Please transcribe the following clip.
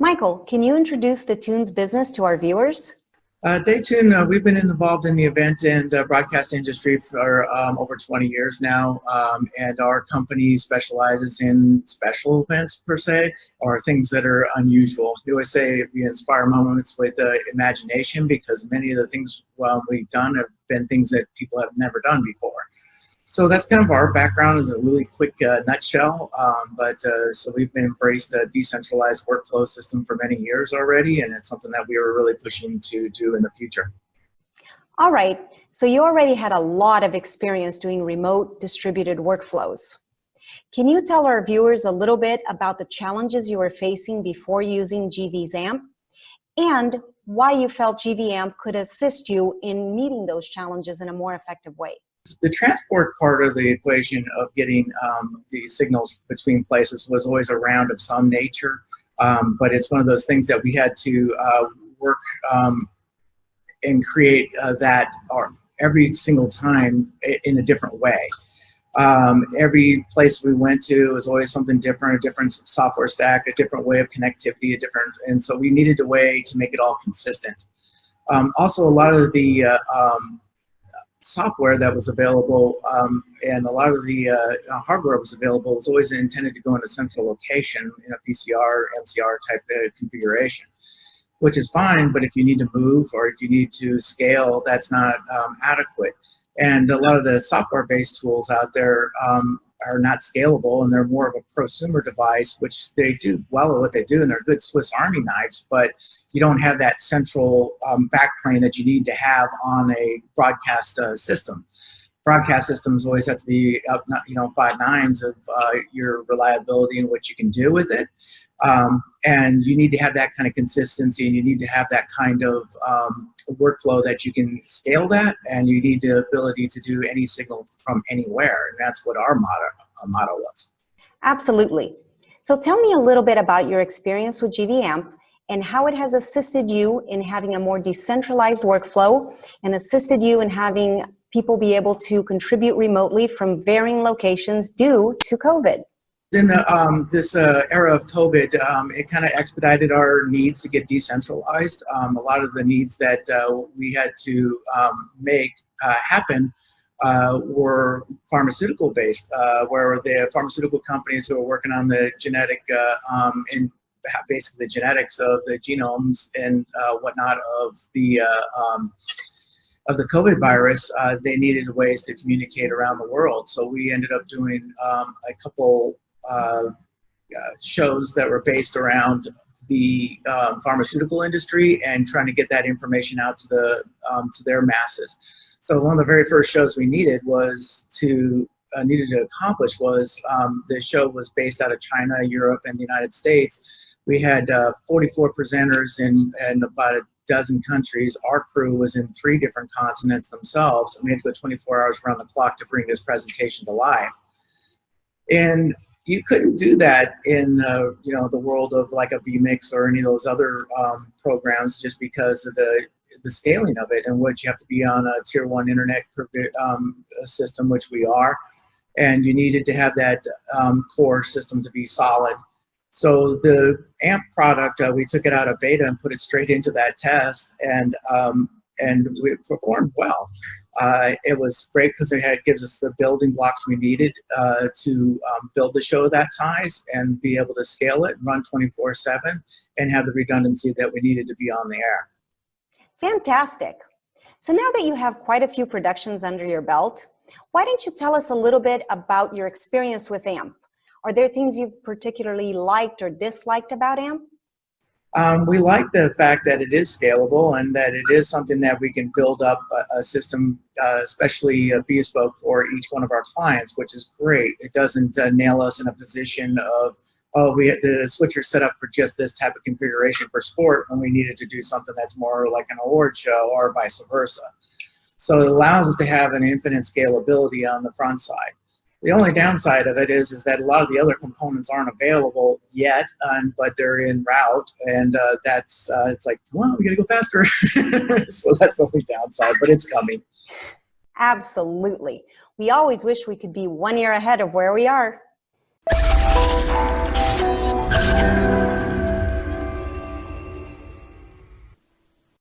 Michael, can you introduce the Tune's business to our viewers? Tune, we've been involved in the event and broadcast industry for over 20 years now, and our company specializes in special events per se, or things that are unusual. We always say we inspire moments with imagination, because many of the things we've done have been things that people have never done before. So that's kind of our background, is a really quick nutshell. So we've embraced a decentralized workflow system for many years already, and it's something that we were really pushing to do in the future. All right, so you already had a lot of experience doing remote distributed workflows. Can you tell our viewers a little bit about the challenges you were facing before using GV's AMP, and why you felt GV AMP could assist you in meeting those challenges in a more effective way? The transport part of the equation of getting the signals between places was always around of some nature, but it's one of those things that we had to work and create that every single time in a different way. Every place we went to was always something different, a different software stack, a different way of connectivity, and so we needed a way to make it all consistent. Also, a lot of the software that was available and a lot of the hardware was available was always intended to go in a central location in a PCR, MCR type configuration, which is fine, but if you need to move or if you need to scale, that's not adequate. And a lot of the software-based tools out there are not scalable, and they're more of a prosumer device, which they do well at what they do, and they're good Swiss Army knives, but you don't have that central backplane that you need to have on a broadcast system. Broadcast systems always have to be up, 5 nines of your reliability and what you can do with it. And you need to have that kind of consistency, and you need to have that kind of workflow that you can scale that, and you need the ability to do any signal from anywhere. And that's what our motto was. Absolutely. So tell me a little bit about your experience with GV AMP and how it has assisted you in having a more decentralized workflow and assisted you in having people be able to contribute remotely from varying locations due to COVID. In this era of COVID, it kind of expedited our needs to get decentralized. A lot of the needs that we had to make happen were pharmaceutical based, where the pharmaceutical companies who are working on the genetic and basically the genetics of the genomes and whatnot of the COVID virus, they needed ways to communicate around the world. So we ended up doing a couple shows that were based around the pharmaceutical industry and trying to get that information out to their masses. So one of the very first shows we needed to accomplish was the show was based out of China, Europe, and the United States. We had 44 presenters in about a dozen countries. Our crew was in 3 different continents themselves, and we had to go 24 hours around the clock to bring this presentation to life. And you couldn't do that in the world of like a vMix or any of those other programs, just because of the scaling of it, and which you have to be on a tier 1 internet system, which we are, and you needed to have that core system to be solid. So the AMP product, we took it out of beta and put it straight into that test, and we performed well. It was great because it gives us the building blocks we needed to build the show that size and be able to scale it, run 24/7, and have the redundancy that we needed to be on the air. Fantastic. So now that you have quite a few productions under your belt, why don't you tell us a little bit about your experience with AMP? Are there things you've particularly liked or disliked about AMP? We like the fact that it is scalable and that it is something that we can build up a system, especially bespoke for each one of our clients, which is great. It doesn't nail us in a position of, oh, we had the switcher set up for just this type of configuration for sport when we needed to do something that's more like an award show, or vice versa. So it allows us to have an infinite scalability on the front side. The only downside of it is that a lot of the other components aren't available yet, but they're en route, and it's like, well, we gotta go faster. So that's the only downside, but it's coming. Absolutely. We always wish we could be 1 year ahead of where we are.